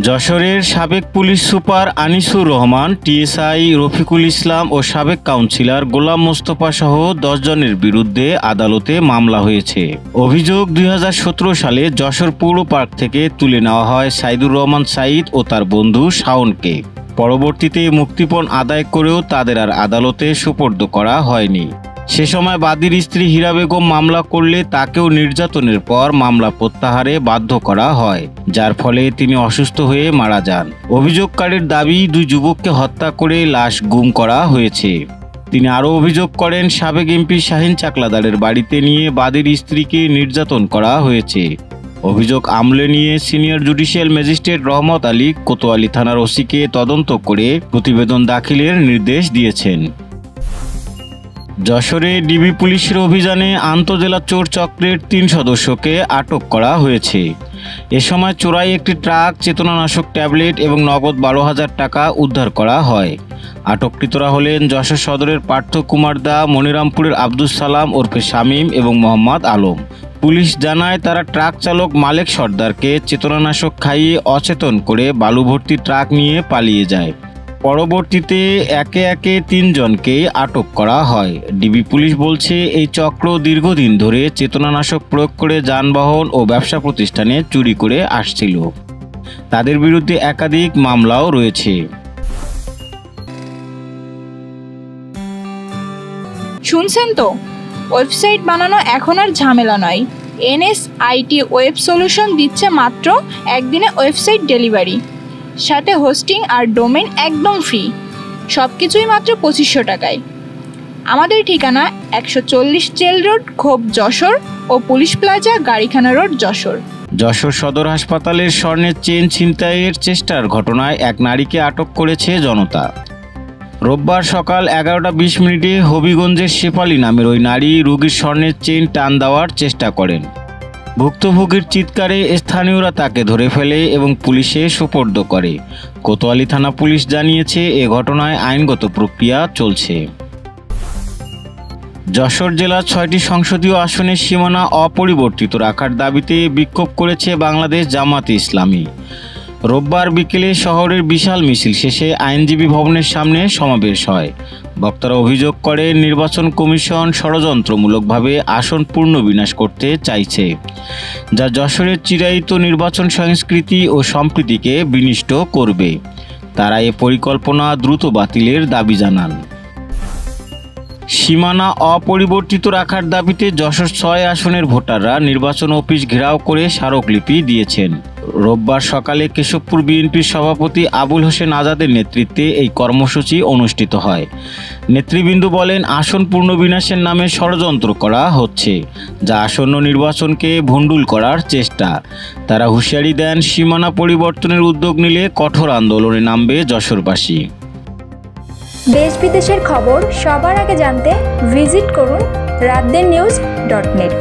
যশোরের সাবেক police super Anisur Rahman, TSI Rafiqul Islam ও সাবেক কাউন্সিলর গোলাম মোস্তফা সহ 10 জনের বিরুদ্ধে আদালতে মামলা হয়েছে। অভিযোগ, 2017 সালে যশোর পৌর পার্ক থেকে তুলে নেওয়া হয় সাইদুর রহমান সাঈদ ও তার বন্ধু শাওনকে। পরবর্তীতে মুক্তিপণ আদায় করেও তাদের আর আদালতে সোপর্দ করা হয়নি। সে সময় বাদীর স্ত্রী হীরা বেগম মামলা করলে তাকেও নির্যাতনের পর মামলা প্রত্যাহারে বাধ্য করা হয়, যার ফলে তিনি অসুস্থ হয়ে মারা যান। অভিযোগকারীর দাবি, 2 যুবককে হত্যা করে লাশ গুম করা হয়েছে। তিনি আরও অভিযোগ করেন, সাবেক এমপি শাহীন চাকলাদারের বাড়িতে নিয়ে বাদীর স্ত্রীকে নির্যাতন করা হয়েছে। অভিযোগ আমলে নিয়ে senior judicial magistrate Rahmat Ali Kotwali থানার ওসিকে তদন্ত করে প্রতিবেদন দাখিলের নির্দেশ দিয়েছেন। যশোরে ডিবি পুলিশের অভিযানে আন্তজেলা চোর চক্রের 3 সদস্যকে আটক করা হয়েছে। এ সময় চোরাই একটি ট্রাক, চেতনানাশক ট্যাবলেট এবং নগদ 12,000 টাকা উদ্ধার করা হয়। আটককৃতরা হলেন যশোর সদরের পার্থ কুমার দা, মনিরামপুরের আব্দুস সালাম ওরফে শামীম এবং মোহাম্মদ আলম। পুলিশ জানায়, তারা ট্রাক চালক মালেক সর্দারকে চেতনানাশক খাইয়ে অচেতন করে বালু ভর্তি ট্রাক নিয়ে পালিয়ে যায়। পরবর্তীতে একে একে 3 জনকে আটক করা হয়। ডিবি পুলিশ বলছে, এই চক্র দীর্ঘদিন ধরে চেতনানাশক প্রয়োগ করে যানবাহন ও ব্যবসা প্রতিষ্ঠানে চুরি করে আসছিল। তাদের বিরুদ্ধে একাধিক মামলাও রয়েছে। শুনছেন তো, ওয়েবসাইট বানানো এখন আর ঝামেলা নয়। NSIT ওয়েব সলিউশন দিচ্ছে মাত্র একদিনে ওয়েবসাইট ডেলিভারি, সাথে হোস্টিং আর ডোমেইন একদম ফ্রি। সব কিছুই মাত্র 2500 টাকায়। আমাদের ঠিকানা 140 জেল রোড, খোপ যশোর ও police plaza, গাড়িখানা road, Jessore. Jessore সদর হাসপাতালের স্বর্ণের চেন ছিনতাইয়ের চেষ্টার ঘটনায় এক নারীকে আটক করেছে জনতা। রোববার সকাল 11টা 20 মিনিটে হবিগঞ্জের শেফালি নামের ওই নারী রোগীর স্বর্ণের চেইন টান দেওয়ার চেষ্টা করেন। ভুক্তভোগীর চিৎকারে স্থানীয়রা তাকে ধরে ফেলে এবং পুলিশে সোপর্দ করে। কোতোয়ালি থানা পুলিশ জানিয়েছে, এ ঘটনায় আইনগত প্রক্রিয়া চলছে। যশোর জেলার 6টি সংসদীয় আসনের সীমানা অপরিবর্তিত রাখার দাবিতে বিক্ষোভ করেছে বাংলাদেশ জামায়াতে ইসলামী। রোববার বিকেলে শহরের বিশাল মিছিল শেষে আইনজীবী ভবনের সামনে সমাবেশ হয়। বক্তারা অভিযোগ করেন, নির্বাচন কমিশন ষড়যন্ত্রমূলকভাবে আসন পুনর্বিন্যাস করতে চাইছে, যা যশোরের চিরায়িত নির্বাচন সংস্কৃতি ও সম্প্রীতিকে বিনষ্ট করবে। তারা এ পরিকল্পনা দ্রুত বাতিলের দাবি জানান। সীমানা অপরিবর্তিত রাখার দাবিতে যশোর 6 আসনের ভোটাররা নির্বাচন অফিস ঘেরাও করে স্মারকলিপি দিয়েছেন। রোববার সকালে কেশবপুর বিএনপির সভাপতি আবুল হোসেন আজাদের নেতৃত্বে এই কর্মসূচি অনুষ্ঠিত হয়। নেতৃবৃন্দ বলেন, আসন পুনর্বিন্যাসের নামে ষড়যন্ত্র করা হচ্ছে, যা আসন্ন নির্বাচনকে ভণ্ডুল করার চেষ্টা। তারা হুঁশিয়ারি দেন, সীমানা পরিবর্তনের উদ্যোগ নিলে কঠোর আন্দোলনে নামবে যশোরবাসী। দেশ বিদেশের খবর সবার আগে জানতে ভিজিট করুন ratdennews.net।